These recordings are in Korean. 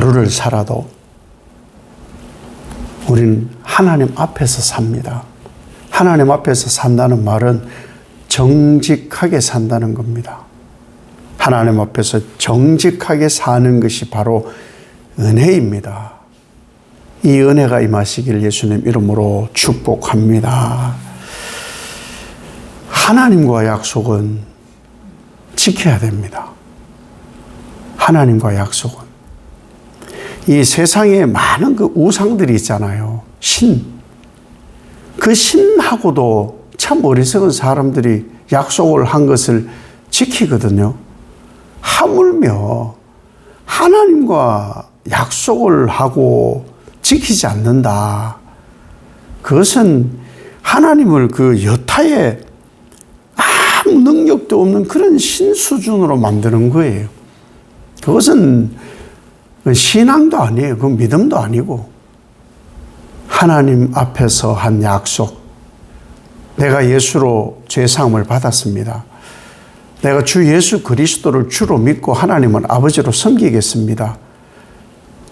하루를 살아도 우리는 하나님 앞에서 삽니다. 하나님 앞에서 산다는 말은 정직하게 산다는 겁니다. 하나님 앞에서 정직하게 사는 것이 바로 은혜입니다. 이 은혜가 임하시길 예수님 이름으로 축복합니다. 하나님과 약속은 지켜야 됩니다. 하나님과 약속은. 이 세상에 많은 그 우상들이 있잖아요. 신. 그 신하고도 참 어리석은 사람들이 약속을 한 것을 지키거든요. 하물며 하나님과 약속을 하고 지키지 않는다. 그것은 하나님을 그 여타의 아무 능력도 없는 그런 신 수준으로 만드는 거예요. 그것은 신앙도 아니에요. 그건 믿음도 아니고 하나님 앞에서 한 약속. 내가 예수로 죄사함을 받았습니다. 내가 주 예수 그리스도를 주로 믿고 하나님을 아버지로 섬기겠습니다.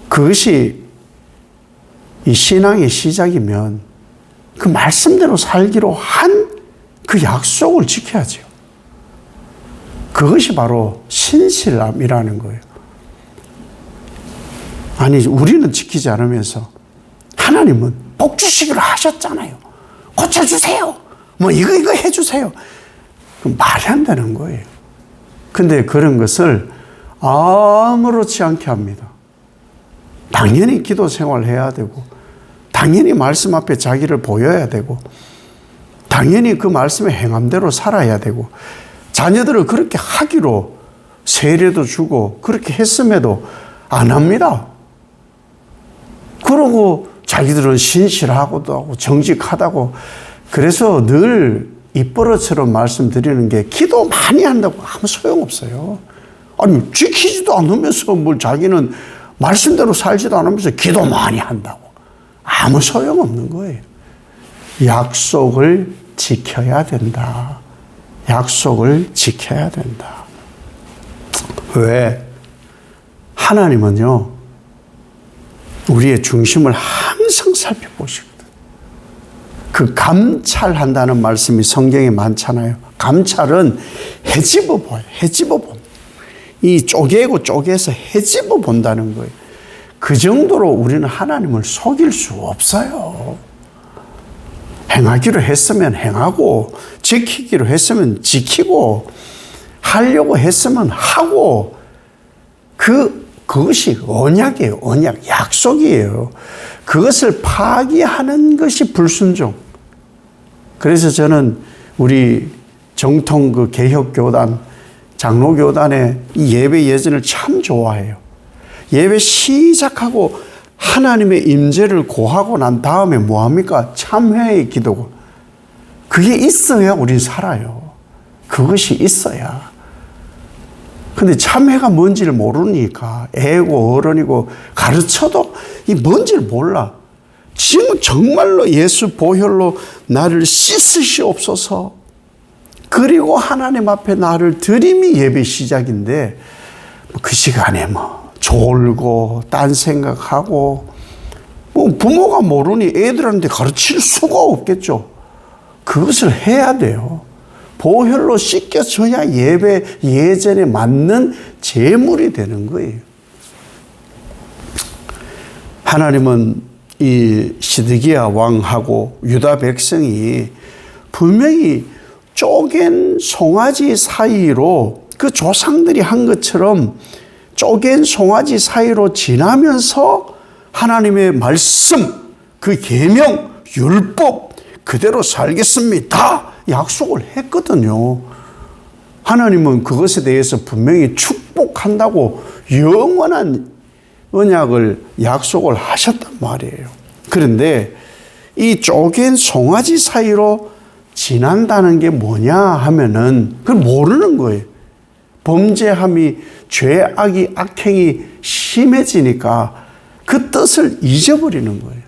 그것이 이 신앙의 시작이면 그 말씀대로 살기로 한 그 약속을 지켜야죠. 그것이 바로 신실함이라는 거예요. 아니, 우리는 지키지 않으면서 하나님은 복 주시기로 하셨잖아요. 고쳐주세요. 뭐 이거 해주세요. 말이 안 되는 거예요. 근데 그런 것을 아무렇지 않게 합니다. 당연히 기도 생활해야 되고, 당연히 말씀 앞에 자기를 보여야 되고, 당연히 그 말씀의 행함대로 살아야 되고, 자녀들을 그렇게 하기로 세례도 주고 그렇게 했음에도 안 합니다. 그러고 자기들은 신실하고도 하고 정직하다고. 그래서 늘 입버릇처럼 말씀드리는 게 기도 많이 한다고 아무 소용없어요. 아니, 지키지도 않으면서 뭘 자기는 말씀대로 살지도 않으면서 기도 많이 한다고. 아무 소용없는 거예요. 약속을 지켜야 된다. 약속을 지켜야 된다. 왜? 하나님은요, 우리의 중심을 항상 살펴보시거든. 그 감찰한다는 말씀이 성경에 많잖아요. 감찰은 헤집어 봐요. 헤집어 봅니다. 이 쪼개고 쪼개서 헤집어 본다는 거예요. 그 정도로 우리는 하나님을 속일 수 없어요. 행하기로 했으면 행하고, 지키기로 했으면 지키고, 하려고 했으면 하고, 그것이 언약이에요. 언약, 약속이에요. 그것을 파기하는 것이 불순종. 그래서 저는 우리 정통 그 개혁교단, 장로교단의 이 예배 예전을 참 좋아해요. 예배 시작하고 하나님의 임재를 고하고 난 다음에 뭐합니까? 참회의 기도고. 그게 있어야 우린 살아요. 그것이 있어야. 근데 참회가 뭔지를 모르니까 애고 어른이고 가르쳐도 이 뭔지를 몰라. 지금 정말로 예수 보혈로 나를 씻으시옵소서. 그리고 하나님 앞에 나를 드림이 예배 시작인데, 그 시간에 졸고 딴 생각하고, 부모가 모르니 애들한테 가르칠 수가 없겠죠. 그것을 해야 돼요. 보혈로 씻겨져야 예배 예전에 맞는 제물이 되는 거예요. 하나님은 이 시드기야 왕하고 유다 백성이 분명히 쪼갠 송아지 사이로, 그 조상들이 한 것처럼 쪼갠 송아지 사이로 지나면서 하나님의 말씀, 그 계명, 율법 그대로 살겠습니다. 약속을 했거든요. 하나님은 그것에 대해서 분명히 축복한다고 영원한 언약을 약속을 하셨단 말이에요. 그런데 이 쪼갠 송아지 사이로 지난다는 게 뭐냐 하면은 그걸 모르는 거예요. 범죄함이, 죄악이, 악행이 심해지니까 그 뜻을 잊어버리는 거예요.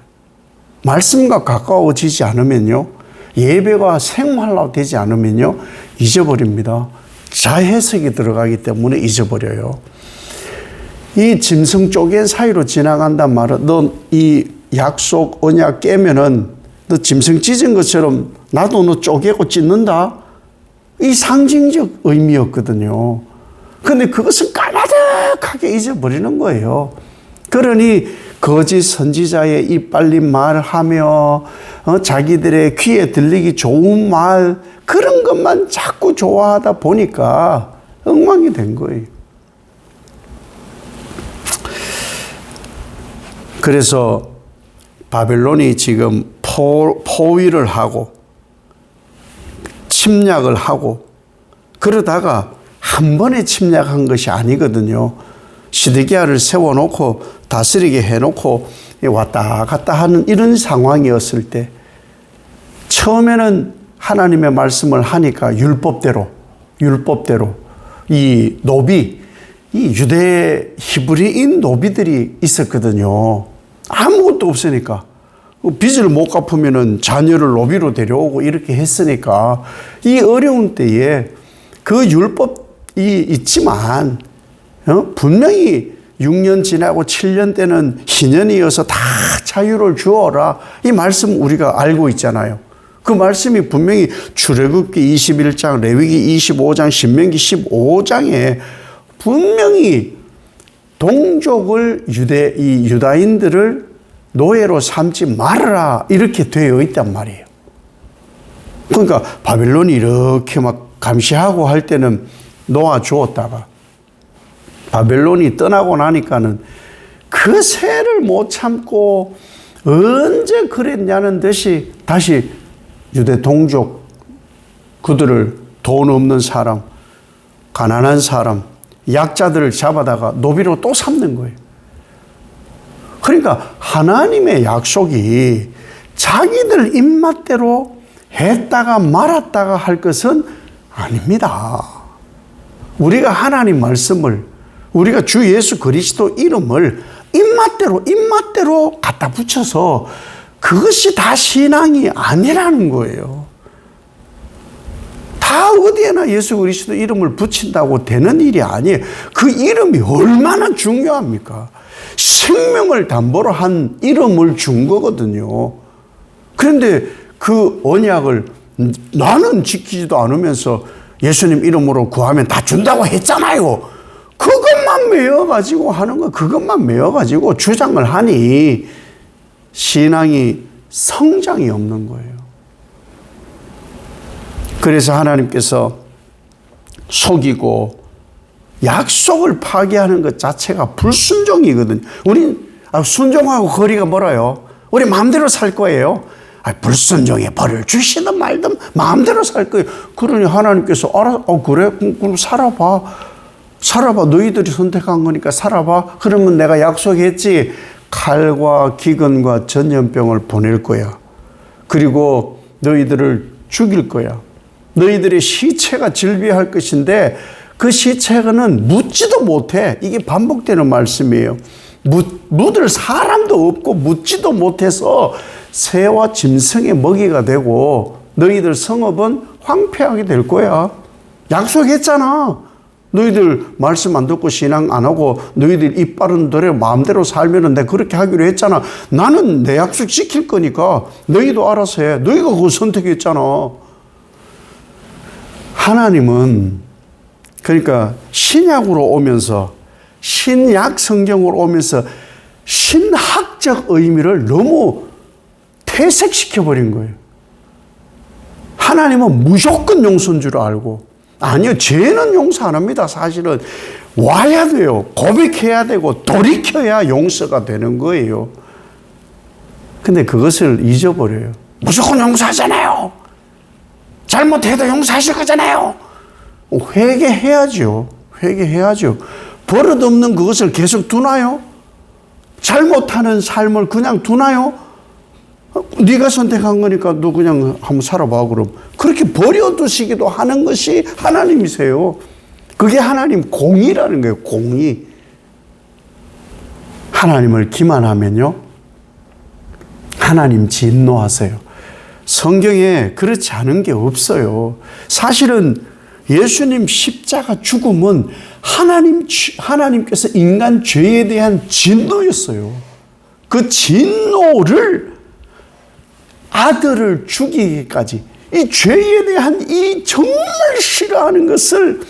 말씀과 가까워지지 않으면요, 예배가 생활화되지 않으면요, 잊어버립니다. 자해석이 들어가기 때문에 잊어버려요. 이 짐승 쪼갠 사이로 지나간단 말이야. 너 이 약속 언약 깨면은 너 짐승 찢은 것처럼 나도 너 쪼개고 찢는다. 이 상징적 의미였거든요. 근데 그것은 까마득하게 잊어버리는 거예요. 그러니 거짓 선지자의 입 빨린 말하며 자기들의 귀에 들리기 좋은 말 그런 것만 자꾸 좋아하다 보니까 엉망이 된 거예요. 그래서 바벨론이 지금 포위를 하고 침략을 하고 그러다가 한 번에 침략한 것이 아니거든요. 시드기야를 세워놓고 다스리게 해놓고 왔다 갔다 하는 이런 상황이었을 때 처음에는 하나님의 말씀을 하니까 율법대로 이 노비, 이 유대 히브리인 노비들이 있었거든요. 아무것도 없으니까 빚을 못 갚으면은 자녀를 노비로 데려오고 이렇게 했으니까 이 어려운 때에 그 율법이 있지만 분명히 6년 지나고 7년 때는 희년이어서 다 자유를 주어라. 이 말씀 우리가 알고 있잖아요. 그 말씀이 분명히 출애굽기 21장, 레위기 25장, 신명기 15장에 분명히 동족을 이 유다인들을 노예로 삼지 말아라 이렇게 되어 있단 말이에요. 그러니까 바벨론이 이렇게 막 감시하고 할 때는 놓아주었다가 바벨론이 떠나고 나니까는 그 세를 못 참고 언제 그랬냐는 듯이 다시 유대 동족 그들을 돈 없는 사람, 가난한 사람, 약자들을 잡아다가 노비로 또 삼는 거예요. 그러니까 하나님의 약속이 자기들 입맛대로 했다가 말았다가 할 것은 아닙니다. 우리가 하나님 말씀을 우리가 주 예수 그리스도 이름을 입맛대로 갖다 붙여서 그것이 다 신앙이 아니라는 거예요. 다 어디에나 예수 그리스도 이름을 붙인다고 되는 일이 아니에요. 그 이름이 얼마나 중요합니까? 생명을 담보로 한 이름을 준 거거든요. 그런데 그 언약을 나는 지키지도 않으면서 예수님 이름으로 구하면 다 준다고 했잖아요. 그것만 메어가지고 하는 거, 그것만 메어가지고 주장을 하니 신앙이 성장이 없는 거예요. 그래서 하나님께서 속이고 약속을 파괴하는 것 자체가 불순종이거든요. 우린 순종하고 거리가 멀어요. 우리 마음대로 살 거예요. 불순종에 벌을 주시든 말든 마음대로 살 거예요. 그러니 하나님께서 그래? 그럼 살아봐. 너희들이 선택한 거니까 살아봐. 그러면 내가 약속했지. 칼과 기근과 전염병을 보낼 거야. 그리고 너희들을 죽일 거야. 너희들의 시체가 질비할 것인데 그 시체는 묻지도 못해. 이게 반복되는 말씀이에요. 묻을 사람도 없고 묻지도 못해서 새와 짐승의 먹이가 되고 너희들 성읍은 황폐하게 될 거야. 약속했잖아. 너희들 말씀 안 듣고 신앙 안 하고 너희들 입 바른 대로 마음대로 살면 내가 그렇게 하기로 했잖아. 나는 내 약속 지킬 거니까 너희도 알아서 해. 너희가 그거 선택했잖아. 하나님은 그러니까 신약으로 오면서 신약 성경으로 오면서 신학적 의미를 너무 퇴색시켜버린 거예요. 하나님은 무조건 용서인 줄 알고 아니요, 죄는 용서 안 합니다. 사실은 와야 돼요. 고백해야 되고 돌이켜야 용서가 되는 거예요. 근데 그것을 잊어버려요. 무조건 용서하잖아요. 잘못해도 용서하실 거잖아요. 회개해야죠. 버릇없는 그것을 계속 두나요? 잘못하는 삶을 그냥 두나요? 네가 선택한 거니까 너 그냥 한번 살아봐. 그럼 그렇게 버려두시기도 하는 것이 하나님이세요. 그게 하나님 공의라는 거예요. 공의. 하나님을 기만하면요 하나님 진노하세요. 성경에 그렇지 않은 게 없어요. 사실은 예수님 십자가 죽음은 하나님께서 인간 죄에 대한 진노였어요. 그 진노를 아들을 죽이기까지, 이 죄에 대한 이 정말 싫어하는 것을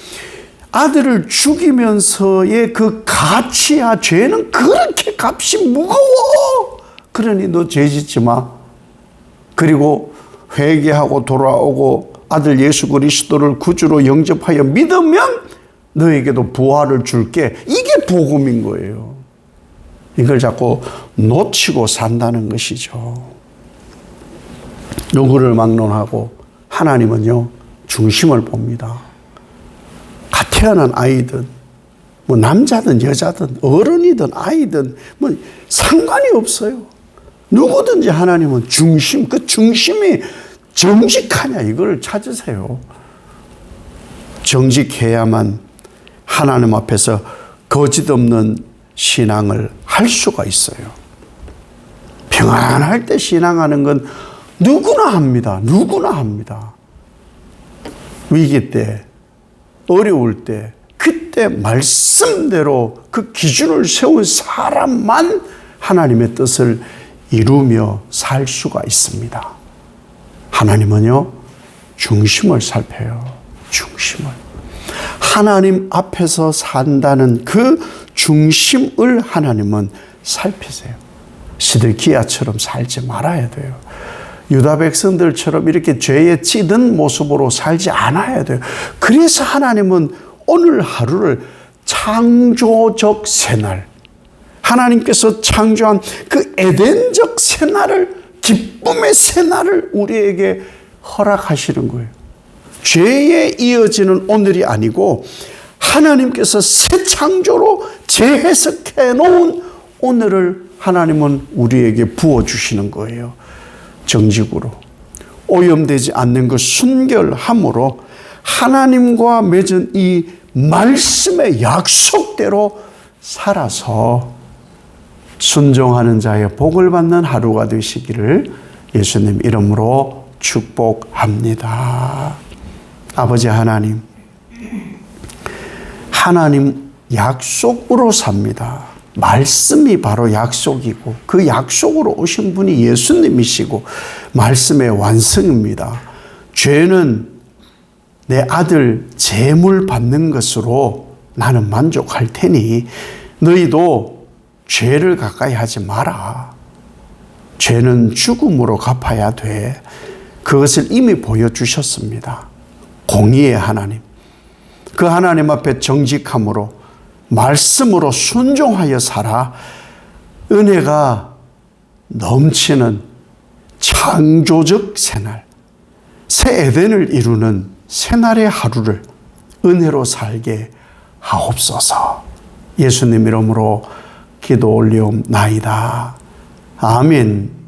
아들을 죽이면서의 그 가치야, 죄는 그렇게 값이 무거워. 그러니 너 죄 짓지 마. 그리고 회개하고 돌아오고 아들 예수 그리스도를 구주로 영접하여 믿으면 너에게도 부활을 줄게. 이게 복음인 거예요. 이걸 자꾸 놓치고 산다는 것이죠. 누구를 막론하고 하나님은요, 중심을 봅니다. 갓 태어난 아이든 뭐 남자든 여자든 어른이든 아이든 뭐 상관이 없어요. 누구든지 하나님은 중심, 그 중심이 정직하냐 이걸 찾으세요. 정직해야만 하나님 앞에서 거짓 없는 신앙을 할 수가 있어요. 평안할 때 신앙하는 건 누구나 합니다. 누구나 합니다. 위기 때, 어려울 때, 그때 말씀대로 그 기준을 세운 사람만 하나님의 뜻을 이루며 살 수가 있습니다. 하나님은요, 중심을 살펴요. 중심을. 하나님 앞에서 산다는 그 중심을 하나님은 살피세요. 시들기야처럼 살지 말아야 돼요. 유다 백성들처럼 이렇게 죄에 찌든 모습으로 살지 않아야 돼요. 그래서 하나님은 오늘 하루를 창조적 새날, 하나님께서 창조한 그 에덴적 새날을, 기쁨의 새날을 우리에게 허락하시는 거예요. 죄에 이어지는 오늘이 아니고 하나님께서 새 창조로 재해석해 놓은 오늘을 하나님은 우리에게 부어주시는 거예요. 정직으로 오염되지 않는 그 순결함으로 하나님과 맺은 이 말씀의 약속대로 살아서 순종하는 자의 복을 받는 하루가 되시기를 예수님 이름으로 축복합니다. 아버지 하나님, 하나님 약속으로 삽니다. 말씀이 바로 약속이고 그 약속으로 오신 분이 예수님이시고 말씀의 완성입니다. 죄는 내 아들 제물 받는 것으로 나는 만족할 테니 너희도 죄를 가까이 하지 마라. 죄는 죽음으로 갚아야 돼. 그것을 이미 보여주셨습니다. 공의의 하나님, 그 하나님 앞에 정직함으로 말씀으로 순종하여 살아 은혜가 넘치는 창조적 새날, 새 에덴을 이루는 새날의 하루를 은혜로 살게 하옵소서. 예수님 이름으로 기도 올리옵나이다. 아멘.